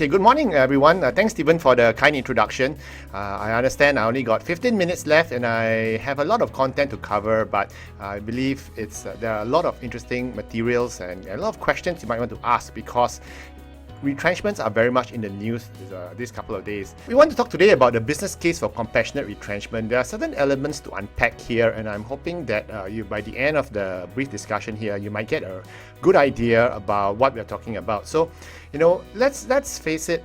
Okay, good morning, everyone. Thanks, Stephen, for the kind introduction. I understand I only got 15 minutes left and I have a lot of content to cover, but I believe there are a lot of interesting materials and a lot of questions you might want to ask because retrenchments are very much in the news this couple of days. We want to talk today about the business case for compassionate retrenchment. There are certain elements to unpack here, and I'm hoping that by the end of the brief discussion here, you might get a good idea about what we're talking about. So, let's face it,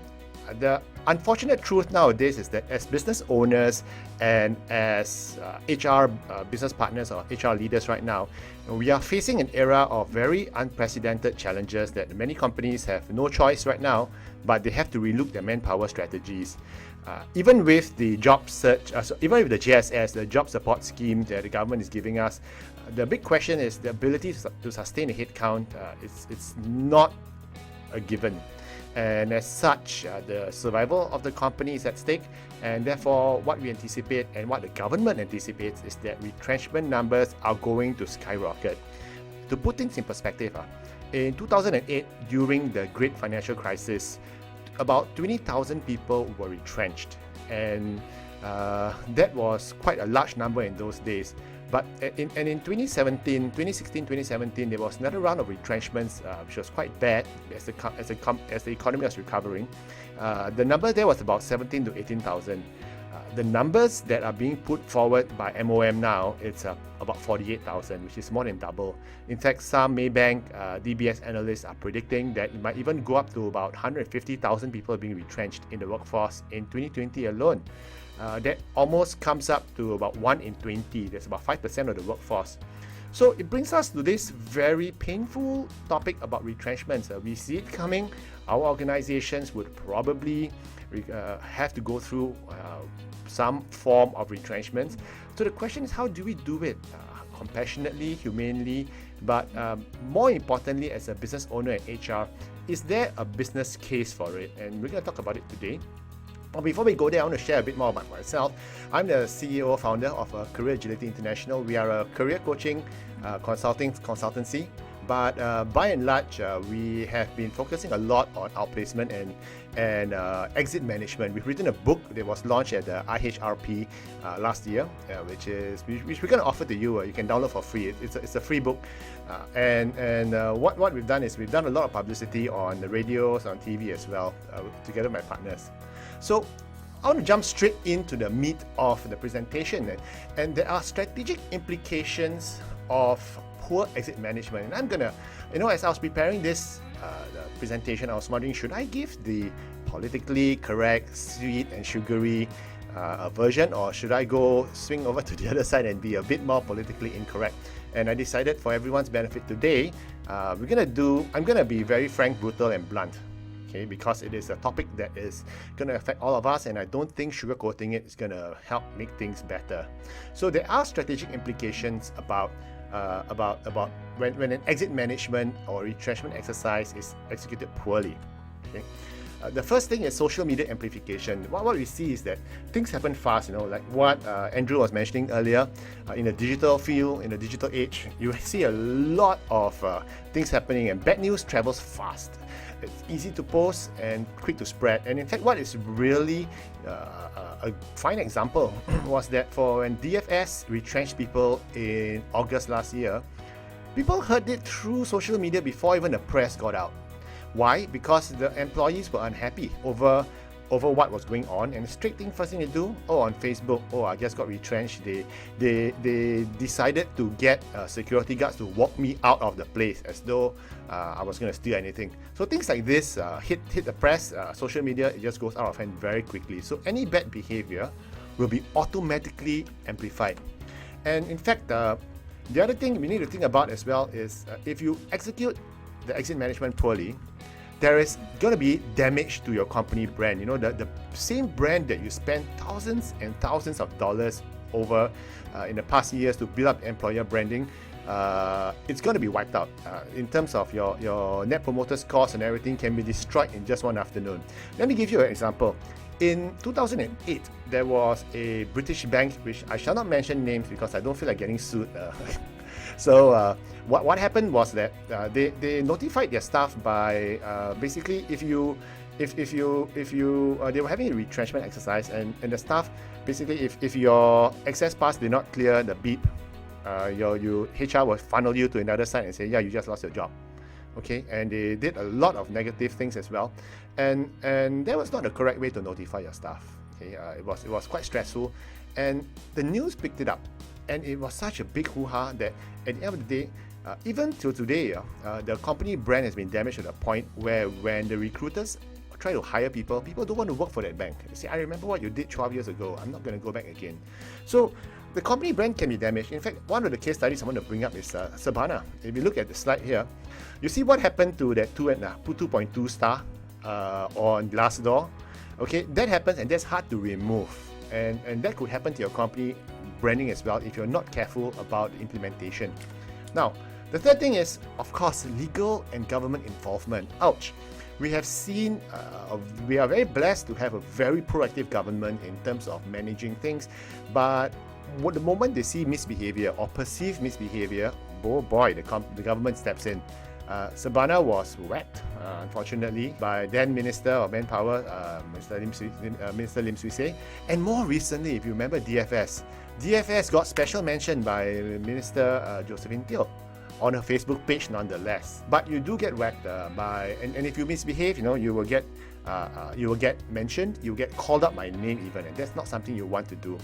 the unfortunate truth nowadays is that as business owners and as HR business partners or HR leaders right now, we are facing an era of very unprecedented challenges that many companies have no choice right now, but they have to relook their manpower strategies. Even with the job search, even with the JSS, the job support scheme that the government is giving us, the big question is the ability to sustain a headcount. It's not a given. And as such, the survival of the company is at stake, and therefore what we anticipate and what the government anticipates is that retrenchment numbers are going to skyrocket. To put things in perspective, in 2008, during the Great Financial Crisis, about 20,000 people were retrenched, and that was quite a large number in those days. But in 2016-2017, there was another round of retrenchments, which was quite bad as the economy was recovering. The number there was about 17 to 18,000. The numbers that are being put forward by MOM now, it's about 48,000, which is more than double. In fact, some Maybank DBS analysts are predicting that it might even go up to about 150,000 people being retrenched in the workforce in 2020 alone. That almost comes up to about 1 in 20. That's about 5% of the workforce. So it brings us to this very painful topic about retrenchments. We see it coming. Our organizations would probably have to go through some form of retrenchments. So the question is, how do we do it? Compassionately, humanely, but more importantly, as a business owner at HR, is there a business case for it? And we're going to talk about it today. But before we go there, I want to share a bit more about myself. I'm the CEO, founder of Career Agility International. We are a career coaching consultancy. But by and large, we have been focusing a lot on outplacement and exit management. We've written a book that was launched at the IHRP last year, which we're going to offer to you. You can download for free. It's a free book. What we've done is we've done a lot of publicity on the radios, on TV as well, together with my partners. So I want to jump straight into the meat of the presentation, and there are strategic implications of poor exit management. And I'm gonna, as I was preparing this presentation, I was wondering, should I give the politically correct, sweet and sugary version, or should I swing over to the other side and be a bit more politically incorrect? And I decided, for everyone's benefit today, I'm gonna be very frank, brutal and blunt. Okay, because it is a topic that is going to affect all of us, and I don't think sugarcoating it is going to help make things better. So there are strategic implications about when an exit management or retrenchment exercise is executed poorly. Okay. The first thing is social media amplification. What we see is that things happen fast, like what Andrew was mentioning earlier. In the digital field, in the digital age, you see a lot of things happening, and bad news travels fast. It's easy to post and quick to spread. And in fact, what is really a fine example was that when DFS retrenched people in August last year, people heard it through social media before even the press got out. Why? Because the employees were unhappy over what was going on, and the first thing they do, on Facebook, I just got retrenched. They decided to get security guards to walk me out of the place as though I was going to steal anything. So things like this hit the press, social media, it just goes out of hand very quickly. So any bad behavior will be automatically amplified. And in fact, the other thing we need to think about as well is if you execute the exit management poorly, there is going to be damage to your company brand. The same brand that you spent thousands and thousands of dollars over in the past years to build up employer branding, it's going to be wiped out. In terms of your net promoter scores and everything can be destroyed in just one afternoon. Let me give you an example. In 2008, there was a British bank, which I shall not mention names because I don't feel like getting sued. So what happened was that they notified their staff by basically, if you if you they were having a retrenchment exercise, and the staff basically, if your access pass did not clear the beep, your HR will funnel you to another site and say, yeah, you just lost your job. Okay, and they did a lot of negative things as well, and that was not the correct way to notify your staff. Okay, it was quite stressful, and the news picked it up, and it was such a big hoo-ha that at the end of the day, even till today, the company brand has been damaged to the point where when the recruiters try to hire people don't want to work for that bank. They say, I remember what you did 12 years ago, I'm not going to go back again. So the company brand can be damaged. In fact, one of the case studies I want to bring up is Sabana. If you look at the slide here, you see what happened to that 2.2 star on Glassdoor. Okay, that happens, and that's hard to remove. And that could happen to your company branding as well if you're not careful about the implementation. Now, the third thing is, of course, legal and government involvement. Ouch. We have seen, we are very blessed to have a very proactive government in terms of managing things, but the moment they see misbehavior or perceived misbehavior, oh boy, the government steps in. Sabana was whacked, unfortunately, by then Minister of Manpower, Minister Lim Swee Say, and more recently, if you remember DFS. DFS got special mention by Minister Josephine Teo on her Facebook page nonetheless. But you do get whacked and if you misbehave, you will get mentioned, you will get called up by name even, and that's not something you want to do.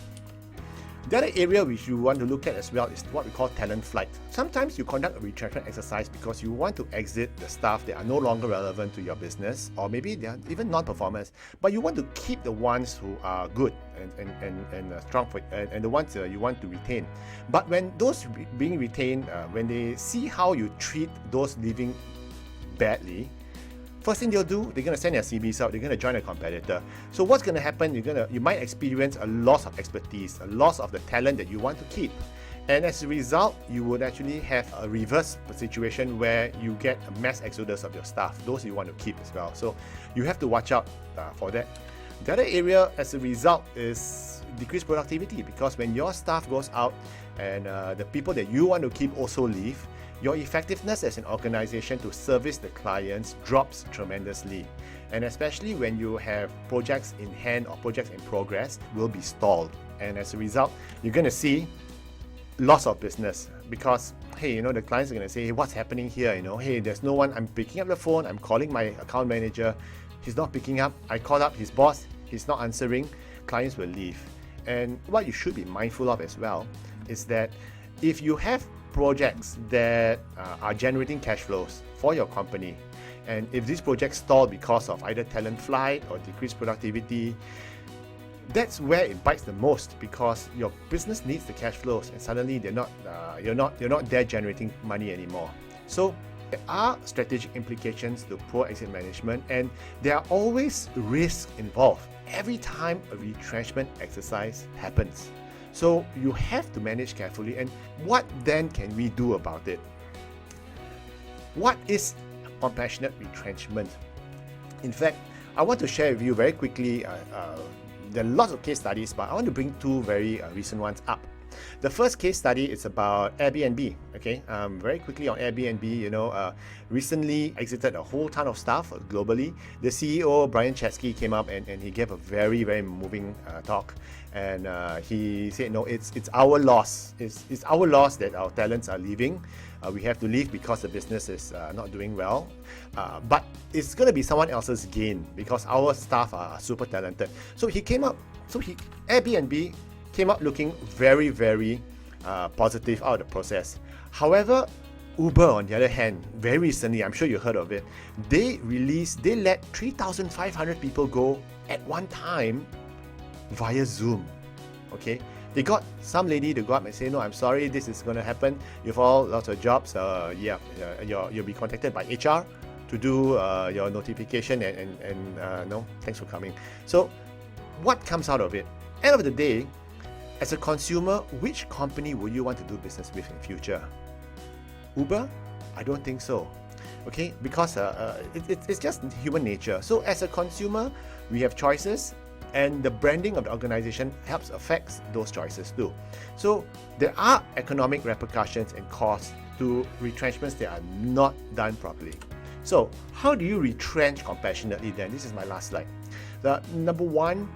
The other area which you want to look at as well is what we call talent flight. Sometimes you conduct a retrenchment exercise because you want to exit the staff that are no longer relevant to your business, or maybe they are even non-performers, but you want to keep the ones who are good and strong and the ones you want to retain. But when those being retained, when they see how you treat those leaving badly, first thing they'll do, they're going to send their CVs out, they're going to join a competitor. So what's going to happen, you might experience a loss of expertise, a loss of the talent that you want to keep. And as a result, you would actually have a reverse situation where you get a mass exodus of your staff, those you want to keep as well. So you have to watch out for that. The other area as a result is decreased productivity, because when your staff goes out and the people that you want to keep also leave, your effectiveness as an organization to service the clients drops tremendously. And especially when you have projects in hand or projects in progress will be stalled. And as a result, you're going to see loss of business, because, hey, the clients are going to say, hey, what's happening here? Hey, there's no one, I'm picking up the phone, I'm calling my account manager, he's not picking up, I called up his boss, he's not answering, clients will leave. And what you should be mindful of as well is that if you have projects that are generating cash flows for your company, and if these projects stall because of either talent flight or decreased productivity, that's where it bites the most, because your business needs the cash flows, and suddenly you're not there generating money anymore. So there are strategic implications to poor exit management, and there are always risks involved every time a retrenchment exercise happens. So you have to manage carefully. And what then can we do about it? What is compassionate retrenchment? In fact, I want to share with you very quickly, there are lots of case studies, but I want to bring two very recent ones up. The first case study is about Airbnb. Okay, very quickly on Airbnb, recently exited a whole ton of staff globally. The CEO, Brian Chesky, came up and he gave a very, very moving talk. And he said, no, it's our loss. It's our loss that our talents are leaving. We have to leave because the business is not doing well. But it's going to be someone else's gain because our staff are super talented. So Airbnb came up looking very, very positive out of the process. However, Uber, on the other hand, very recently, I'm sure you heard of it, they let 3,500 people go at one time via Zoom. Okay, they got some lady to go up and say, no, I'm sorry, this is going to happen. You've all lost your jobs. You'll be contacted by HR to do your notification and no, thanks for coming. So what comes out of it? End of the day, as a consumer, which company will you want to do business with in future? Uber? I don't think so. Okay, because it's just human nature. So as a consumer, we have choices, and the branding of the organization helps affect those choices too. So there are economic repercussions and costs to retrenchments that are not done properly. So how do you retrench compassionately then? This is my last slide. The number one,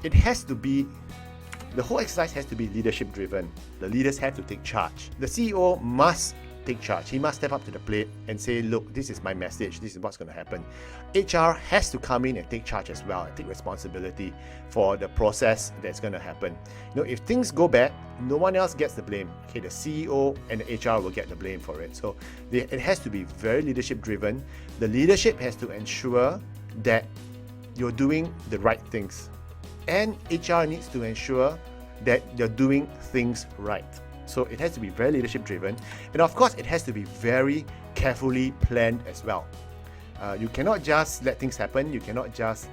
it has to be, the whole exercise has to be leadership driven. The leaders have to take charge. The CEO must take charge. He must step up to the plate and say, look, this is my message, this is what's going to happen. HR has to come in and take charge as well and take responsibility for the process that's going to happen. If things go bad, no one else gets the blame. Okay, the CEO and the HR will get the blame for it. So it has to be very leadership driven. The leadership has to ensure that you're doing the right things, and HR needs to ensure that you're doing things right. So it has to be very leadership driven, and of course it has to be very carefully planned as well. You cannot just let things happen. You cannot just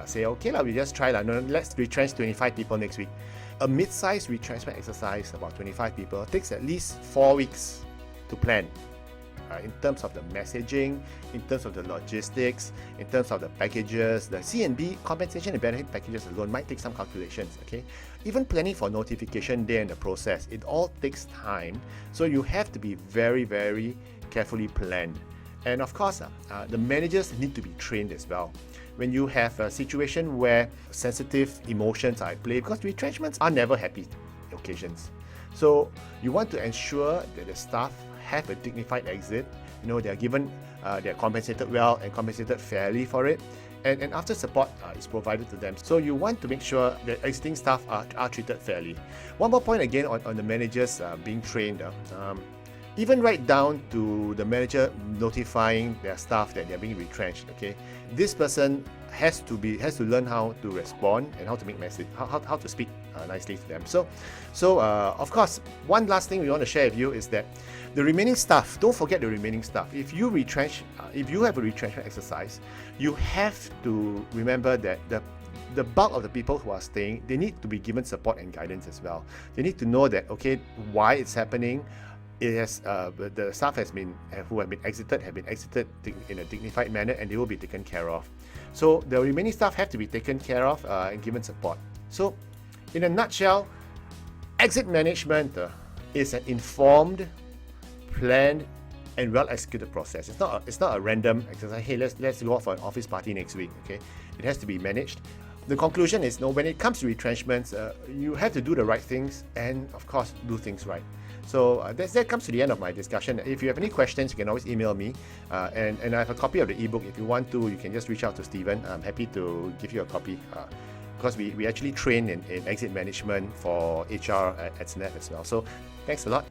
say, okay, we just try, no, let's retrench 25 people next week. A mid-sized retrenchment exercise, about 25 people, takes at least 4 weeks to plan. In terms of the messaging, in terms of the logistics, in terms of the packages, the C&B compensation and benefit packages alone might take some calculations. Okay, even planning for notification there in the process, it all takes time. So you have to be very, very carefully planned. And of course, the managers need to be trained as well. When you have a situation where sensitive emotions are at play, because retrenchments are never happy occasions. So you want to ensure that the staff have a dignified exit. They are given, they are compensated well and compensated fairly for it. And after support is provided to them. So you want to make sure that exiting staff are treated fairly. One more point again on the managers being trained. Even right down to the manager notifying their staff that they're being retrenched. Okay, this person has to learn how to respond and how to make message, how to speak nicely to them. So of course, one last thing we want to share with you is that the remaining staff, don't forget the remaining staff. If you retrench, if you have a retrenchment exercise, you have to remember that the bulk of the people who are staying, they need to be given support and guidance as well. They need to know that, okay, why it's happening. It has the staff who have been exited in a dignified manner, and they will be taken care of. So the remaining staff have to be taken care of and given support. So in a nutshell, exit management is an informed, planned, and well executed process. It's not a random exercise. Hey, let's go out for an office party next week. Okay, it has to be managed. The conclusion is, when it comes to retrenchments, you have to do the right things and of course do things right. So that comes to the end of my discussion. If you have any questions, you can always email me, and I have a copy of the ebook. If you want to, you can just reach out to Stephen. I'm happy to give you a copy, because we actually train in exit management for HR at SNEF as well. So thanks a lot.